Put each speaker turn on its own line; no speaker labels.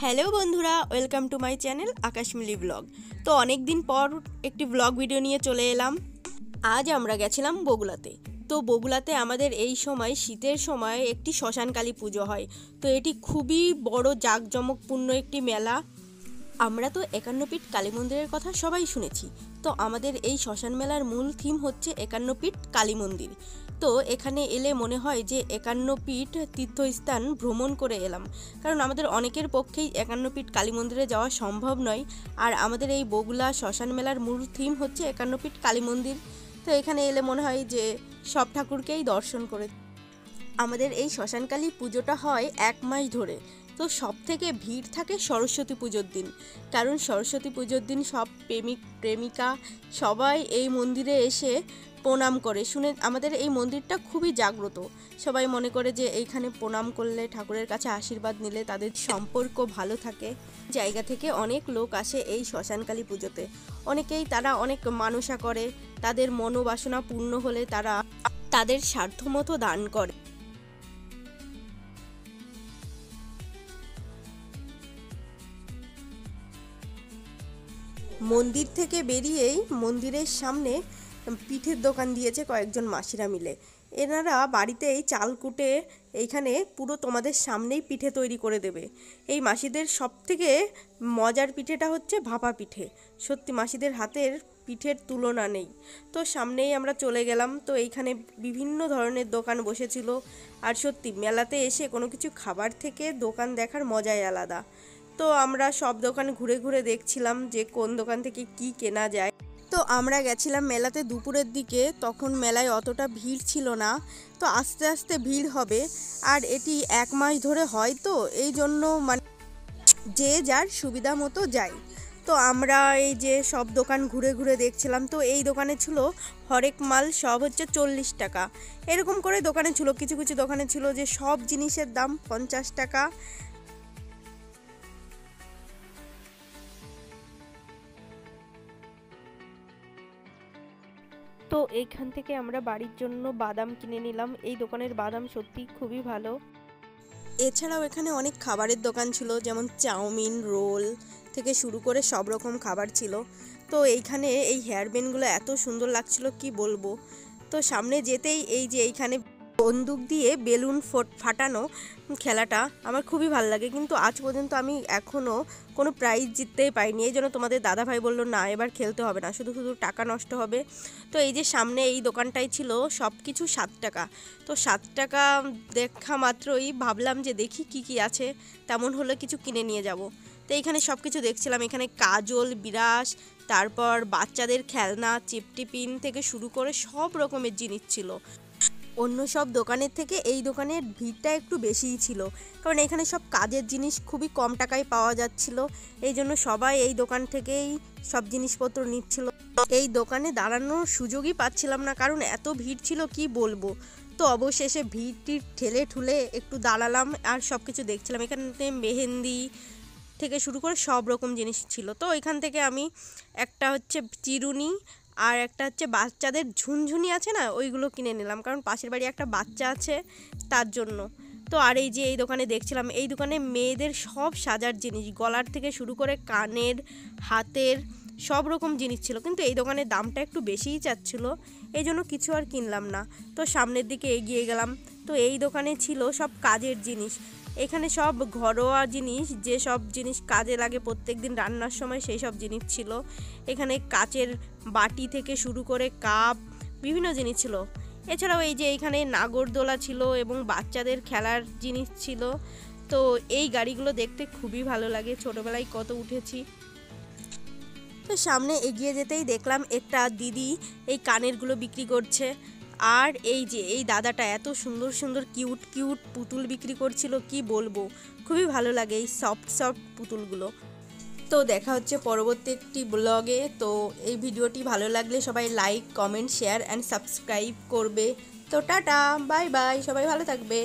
Hello বন্ধুরা, welcome to my channel Akashmili blog. তো অনেক দিন পর একটি ব্লগ ভিডিও নিয়ে চলে এলাম। আজ আমরা গেছিলাম বগুলাতে। তো বগুলাতে আমাদের এই সময় শীতের সময় একটি শ্মশানকালী পুজো হয়। তো এটি খুবই বড় জাঁকজমকপূর্ণ একটি মেলা। আমরা তো ৫১ পীঠ কালী মন্দিরের কথা সবাই শুনেছি। তো আমাদের এই শ্মশান মেলার মূল থিম হচ্ছে ৫১ পীঠ কালী মন্দির। তো এখানে এলে মনে হয় যে ৫১ পীঠ তীর্থস্থান ভ্রমণ করে এলাম, কারণ আমাদের অনেকের পক্ষেই ৫১ পীঠ কালী মন্দিরে যাওয়া সম্ভব নয়। আর আমাদের এই বগুলা শ্মশান মেলার মূল থিম হচ্ছে ৫১ পীঠ কালী মন্দির। তো এখানে এলে মনে হয় যে সব ঠাকুরকেই দর্শন করে। আমাদের এই শ্মশানকালী পুজোটা হয় ১ মাস ধরে। তো সব থেকে ভিড় থাকে সরস্বতী পুজোর দিন, কারণ সরস্বতী পুজোর দিন সব প্রেমিক প্রেমিকা সবাই এই মন্দিরে এসে প্রণাম করে। শুনে আমাদের এই মন্দিরটা খুবই জাগ্রত। সবাই মনে করে যে এইখানে প্রণাম করলে, ঠাকুরের কাছে আশীর্বাদ নিলে তাদের সম্পর্ক ভালো থাকে। জায়গা থেকে অনেক লোক আসে এই শ্মশানকালী পুজোতে। অনেকেই তারা অনেক মানসা করে, তাদের মনোবাসনা পূর্ণ হলে তারা তাদের সাধ্যমতো দান করে। মন্দির থেকে বেরিয়েই মন্দিরের সামনে পিঠের দোকান দিয়েছে কয়েকজন মাসিরা মিলে। এনারা বাড়িতেই চাল কুটে এইখানে পুরো তোমাদের সামনেই পিঠে তৈরি করে দেবে। এই মাসিদের সব থেকে মজার পিঠেটা হচ্ছে ভাপা পিঠে। সত্যি মাসিদের হাতের পিঠের তুলনা নেই। তো সামনেই আমরা চলে গেলাম। তো এইখানে বিভিন্ন ধরনের দোকান বসেছিল। আর সত্যি মেলাতে এসে কোনো কিছু খাবার থেকে দোকান দেখার মজাই আলাদা। তো আমরা সব দোকান ঘুরে ঘুরে দেখছিলাম যে কোন দোকান থেকে কি কেনা যায়। তো আমরা গেছিলাম মেলাতে দুপুরের দিকে, তখন মেলায় অতটা ভিড় ছিল না। তো আস্তে আস্তে ভিড় হবে। আর এটি ১ মাস ধরে হয়, তো এই জন্য মানে যে যার সুবিধা মতো যায়। তো আমরা এই যে সব দোকান ঘুরে ঘুরে দেখছিলাম। তো এই দোকানে ছিল হরেক মাল সব হচ্ছে ৪০ টাকা, এরকম করে দোকানে ছিল। কিছু কিছু দোকানে ছিল যে সব জিনিসের দাম ৫০ টাকা। তো এইখান থেকে আমরা বাড়ির জন্য বাদাম কিনে নিলাম। এই দোকানের বাদাম সত্যি খুবই ভালো। এছাড়াও এখানে অনেক খাবারের দোকান ছিল, যেমন চাউমিন, রোল থেকে শুরু করে সব রকম খাবার ছিল। তো এইখানে এই হেয়ার ব্যান্ডগুলো এত সুন্দর লাগছিল কি বলবো। তো সামনে যেতেই এই যে এইখানে বন্দুক দিয়ে বেলুন ফাটানো খেলাটা আমার খুবই ভালো লাগে, কিন্তু আজ পর্যন্ত আমি এখনও কোনো প্রাইজ জিততেই পাইনি। এই জন্য তোমাদের দাদাভাই বললো না, এবার খেলতে হবে না, শুধু শুধু টাকা নষ্ট হবে। তো এই যে সামনে এই দোকানটাই ছিল সব কিছু ৭ টাকা। তো ৭ টাকা দেখা মাত্রই ভাবলাম যে দেখি কি কি আছে, তেমন হলে কিছু কিনে নিয়ে যাব। তো এইখানে সব কিছু দেখছিলাম। এখানে কাজল, বিরাস, তারপর বাচ্চাদের খেলনা, চিপটিপিন থেকে শুরু করে সব রকমের জিনিস ছিল। অন্য সব দোকানের থেকে এই দোকানের ভিড়টা একটু বেশিই ছিল, কারণ এখানে সব কাজের জিনিস খুবই কম টাকায় পাওয়া যাচ্ছিল। এই জন্য সবাই এই দোকান থেকেই সব জিনিসপত্র নিচ্ছিল। এই দোকানে দাঁড়ানোর সুযোগই পাচ্ছিলাম না, কারণ এত ভিড় ছিল কি বলবো। তো অবশেষে ভিড়টি ঠেলে ঠুলে একটু দাঁড়ালাম আর সব কিছু দেখছিলাম। এখানে মেহেন্দি থেকে শুরু করে সব রকম জিনিস ছিল। তো এখান থেকে আমি একটা হচ্ছে চিরুনি আর একটা হচ্ছে বাচ্চাদের ঝুনঝুনি আছে না, ওইগুলো কিনে নিলাম, কারণ পাশের বাড়ি একটা বাচ্চা আছে তার জন্য। তো আর এই যে এই দোকানে দেখছিলাম, এই দোকানে মেয়েদের সব সাজার জিনিস, গলার থেকে শুরু করে কানের, হাতের সব রকম জিনিস ছিল, কিন্তু এই দোকানের দামটা একটু বেশিই চাচ্ছিল। এই জন্য কিছু আর কিনলাম না। তো সামনের দিকে এগিয়ে গেলাম। তো এই দোকানে ছিল সব কাজের জিনিস। এখানে সব ঘরোয়া জিনিস, যে সব জিনিস কাজে লাগে প্রত্যেক দিন রান্নার সময়, সেই সব জিনিস ছিল। এখানে কাচের বাটি থেকে শুরু করে কাপ, বিভিন্ন জিনিস ছিল। এছাড়াও এই যে এইখানে নাগরদোলা ছিল এবং বাচ্চাদের খেলার জিনিস ছিল। তো এই গাড়িগুলো দেখতে খুবই ভালো লাগে, ছোটোবেলায় কত উঠেছি। তো সামনে এগিয়ে যেতেই দেখলাম একটা দিদি এই কানেরগুলো বিক্রি করছে। আর এই যে এই দাদাটা এত সুন্দর সুন্দর কিউট কিউট পুতুল বিক্রি করছিল কি বলবো, খুবই ভালো লাগে এই সফট সফট পুতুলগুলো। তো দেখা হচ্ছে পরবর্তী একটি ব্লগে। তো এই ভিডিওটি ভালো লাগলে সবাই like, comment, share and subscribe করবে। তো টাটা, বাই বাই, সবাই ভালো থাকবে।